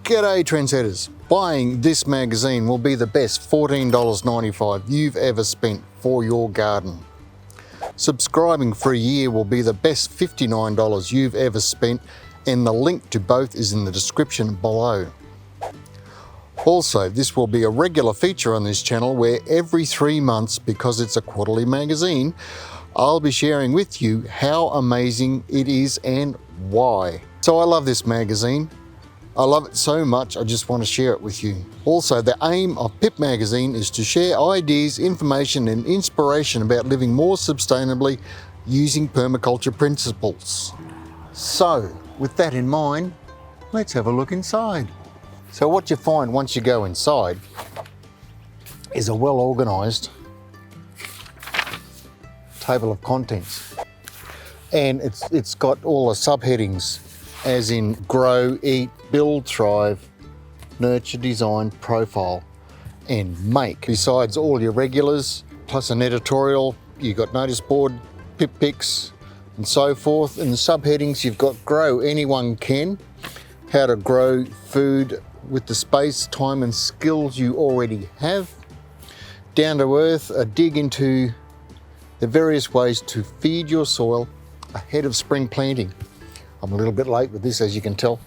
G'day trendsetters. Buying this magazine will be the best $14.95 you've ever spent for your garden. Subscribing for a year will be the best $59 you've ever spent, and the link to both is in the description below. Also, this will be a regular feature on this channel where every 3 months, because it's a quarterly magazine, I'll be sharing with you how amazing it is and why. So I love this magazine. I love it so much I just want to share it with you. Also, the aim of Pip Magazine is to share ideas, information and inspiration about living more sustainably using permaculture principles. So, with that in mind, let's have a look inside. So what you find once you go inside is a well-organised table of contents. And it's got all the subheadings, as in grow, eat, build, thrive, nurture, design, profile, and make. Besides all your regulars, plus an editorial, you've got notice board, pip picks, and so forth. In the subheadings, you've got grow anyone can, how to grow food with the space, time, and skills you already have. Down to earth, a dig into the various ways to feed your soil ahead of spring planting. I'm a little bit late with this, as you can tell.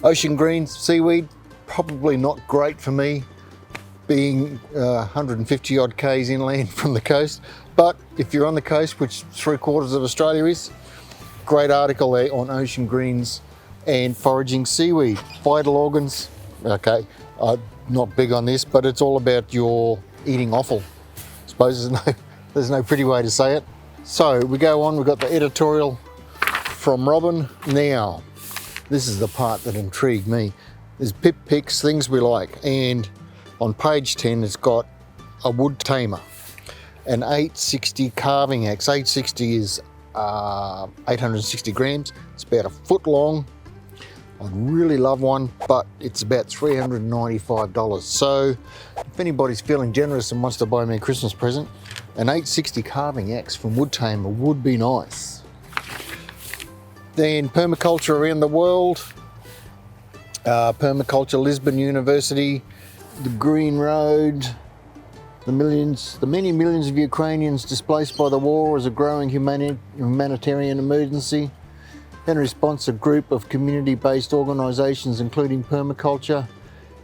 Ocean greens, seaweed, probably not great for me, being 150 odd k's inland from the coast. But if you're on the coast, which 3/4 of Australia is, great article there on ocean greens and foraging seaweed. Vital organs, okay, not big on this, but it's all about your eating offal. I suppose there's no pretty way to say it. So we go on, we've got the editorial from Robin. Now, this is the part that intrigued me. There's pip picks, things we like, and on page 10 it's got a wood tamer, an 860 carving axe. 860 is 860 grams. It's about a foot long. I'd really love one, but it's about $395. So if anybody's feeling generous and wants to buy me a Christmas present, an 860 carving axe from Wood Tamer would be nice. Then permaculture around the world, permaculture Lisbon University, the Green Road, the many millions of Ukrainians displaced by the war as a growing humanitarian emergency. In response, a group of community-based organisations, including permaculture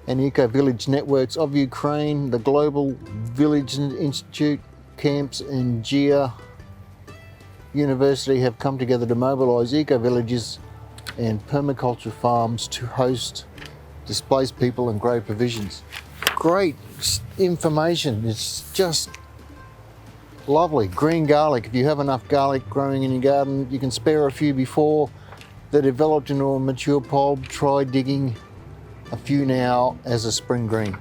and eco-village networks of Ukraine, the Global Village Institute, camps and GEA University have come together to mobilise eco-villages and permaculture farms to host displaced people and grow provisions. Great information, it's just lovely. Green garlic, if you have enough garlic growing in your garden, you can spare a few before they're developed into a mature bulb. Try digging a few now as a spring green.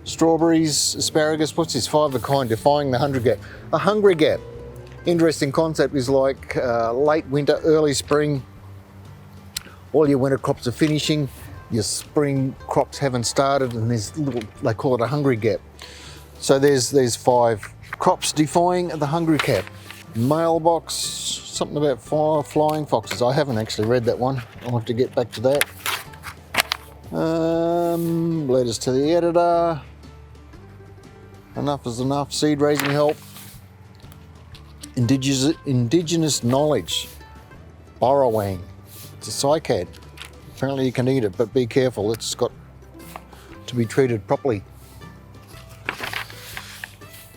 Strawberries, asparagus, what's this? 5 of a kind, defying the hungry gap. A hungry gap, interesting concept, is like late winter, early spring. All your winter crops are finishing, your spring crops haven't started, and there's little, they call it a hungry gap. So there's 5 crops defying the hungry gap. Mailbox, something about flying foxes. I haven't actually read that one. I'll have to get back to that. Letters to the editor. Enough is enough. Seed raising help. Indigenous knowledge. Borrowing. It's a cycad. Apparently you can eat it, but be careful. It's got to be treated properly.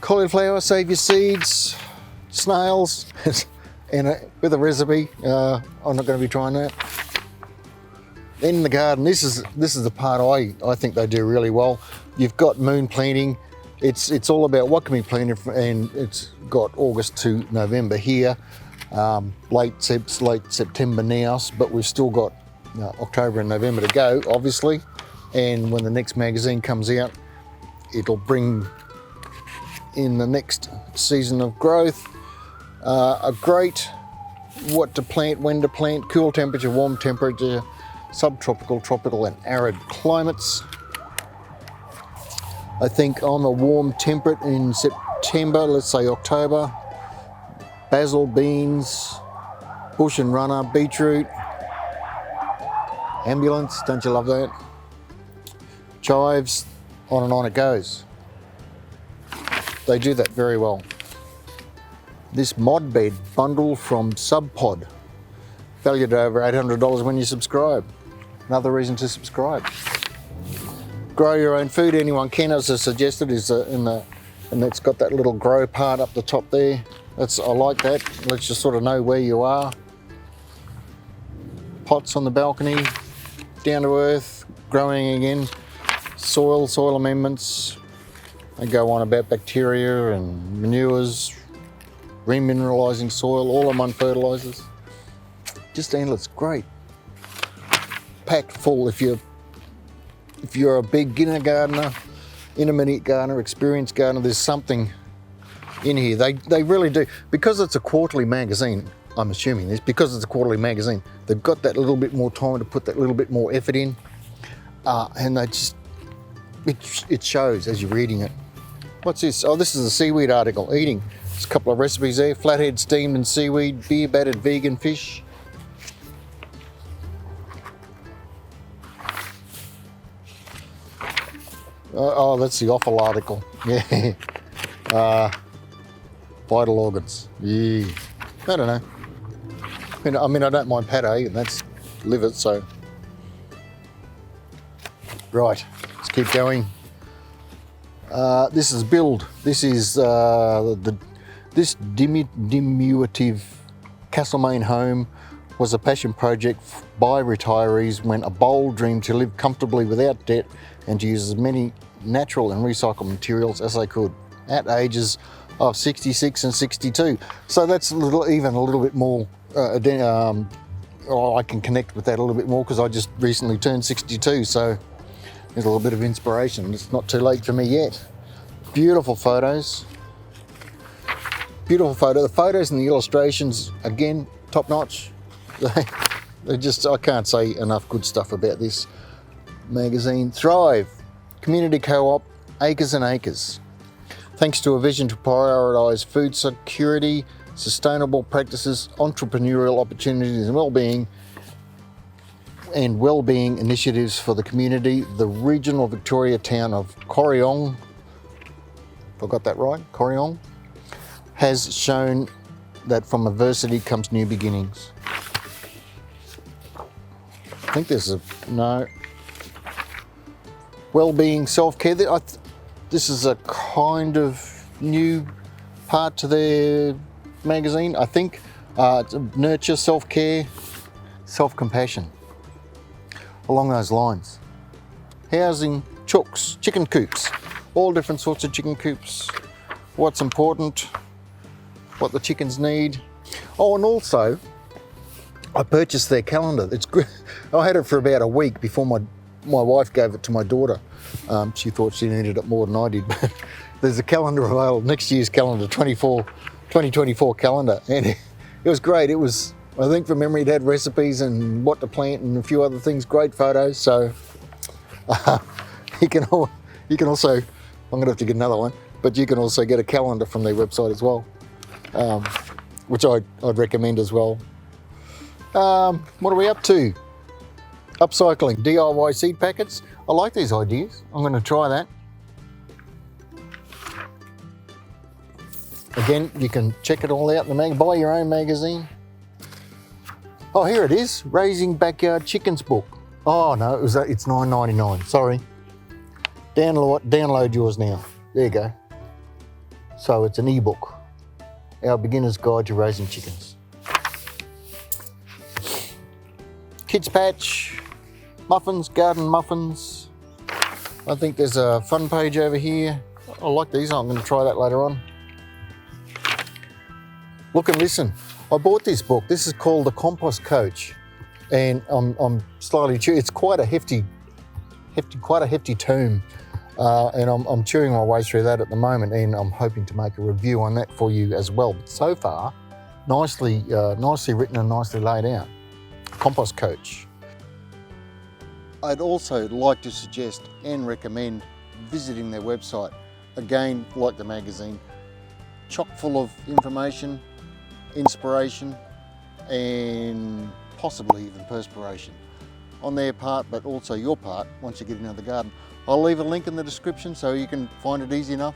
Cauliflower, save your seeds. Snails, and with a recipe. I'm not going to be trying that. In the garden, this is the part I think they do really well. You've got moon planting. It's all about what can be planted, and it's got August to November here. Late September now, but we've still got October and November to go, obviously. And when the next magazine comes out, it'll bring in the next season of growth. A great what to plant, when to plant, cool temperature, warm temperature, subtropical, tropical and arid climates. I think I'm a warm temperate in September, let's say October. Basil, beans, bush and runner, beetroot, ambulance, don't you love that? Chives, on and on it goes. They do that very well. This mod bed bundle from SubPod, valued at over $800 when you subscribe. Another reason to subscribe. Grow your own food, anyone can, as I suggested, is and it's got that little grow part up the top there. I like that, lets you sort of know where you are. Pots on the balcony, down to earth, growing again. Soil amendments. They go on about bacteria and manures, remineralising soil, all-in-one fertilisers. Just endless, great. Packed full if you're a beginner gardener, intermediate gardener, experienced gardener, there's something in here. They really do. Because it's a quarterly magazine, I'm assuming this, because it's a quarterly magazine, they've got that little bit more time to put that little bit more effort in. And they just, it shows as you're reading it. What's this? Oh, this is a seaweed article, eating. There's a couple of recipes there. Flathead steamed and seaweed, beer battered vegan fish. Oh, that's the offal article. Yeah. Vital organs. Yeah. I don't know. I mean, I don't mind pate, and that's liver, so. Right, let's keep going. This is build. This is this diminutive Castlemaine home was a passion project by retirees when a bold dream to live comfortably without debt and to use as many natural and recycled materials as they could at ages of 66 and 62. So that's even a little bit more, I can connect with that a little bit more because I just recently turned 62, so there's a little bit of inspiration. It's not too late for me yet. Beautiful photos. Beautiful photo. The photos and the illustrations, again, top notch. They just, I can't say enough good stuff about this magazine. Thrive, community co-op, acres and acres. Thanks to a vision to prioritise food security, sustainable practices, entrepreneurial opportunities and well-being initiatives for the community, the regional Victoria town of Corryong, if I got that right, Corryong, has shown that from adversity comes new beginnings. I think there's no. Well-being, self-care. This is a kind of new part to their magazine, I think. It's nurture, self-care, self-compassion. Along those lines. Housing, chooks, chicken coops, all different sorts of chicken coops. What's important, what the chickens need. Oh, and also, I purchased their calendar. It's good. I had it for about a week before my wife gave it to my daughter. She thought she needed it more than I did, but there's a calendar available, next year's calendar, 2024 calendar, and it was great. It was, I think from memory, it had recipes and what to plant and a few other things, great photos. So you can also, I'm gonna have to get another one, but you can also get a calendar from their website as well, which I'd recommend as well. What are we up to? Upcycling, DIY seed packets. I like these ideas. I'm going to try that. Again, you can check it all out in the buy your own magazine. Oh, here it is, Raising Backyard Chickens book. Oh no, it's $9.99. Sorry. Download yours now. There you go. So it's an ebook. Our Beginner's Guide to Raising Chickens. Kids Patch, muffins, garden muffins. I think there's a fun page over here. I like these. I'm going to try that later on. Look and listen. I bought this book. This is called The Compost Coach, and I'm slightly chewing. It's quite a hefty tome, and I'm chewing my way through that at the moment, and I'm hoping to make a review on that for you as well. But so far, nicely written and nicely laid out. Compost Coach. I'd also like to suggest and recommend visiting their website. Again, like the magazine, chock full of information, inspiration, and possibly even perspiration. on their part, but also your part once you get into the garden. I'll leave a link in the description so you can find it easy enough,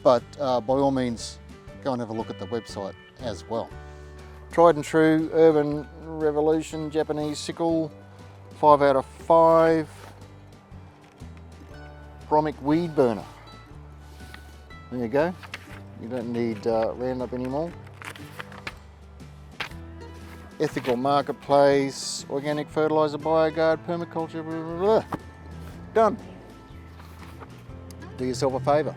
but by all means, go and have a look at the website as well. Tried and true Urban Revolution Japanese sickle, 5 out of 5. Bromic weed burner. There you go. You don't need Roundup anymore. Ethical marketplace, organic fertilizer, bioguard, permaculture, blah, blah, blah. Done. Do yourself a favour.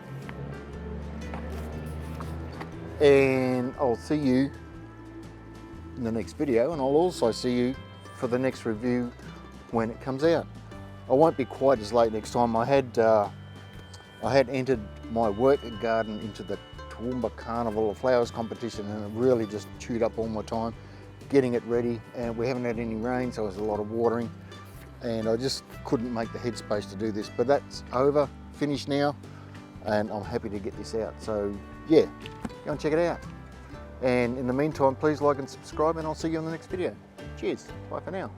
And I'll see you in the next video, and I'll also see you for the next review when it comes out. I won't be quite as late next time. I had entered my work garden into the Toowoomba Carnival of Flowers competition, and it really just chewed up all my time getting it ready, and we haven't had any rain, so there's a lot of watering, and I just couldn't make the headspace to do this. But that's over, finished now, and I'm happy to get this out. So yeah, go and check it out. And in the meantime, please like and subscribe, and I'll see you on the next video. Cheers, bye for now.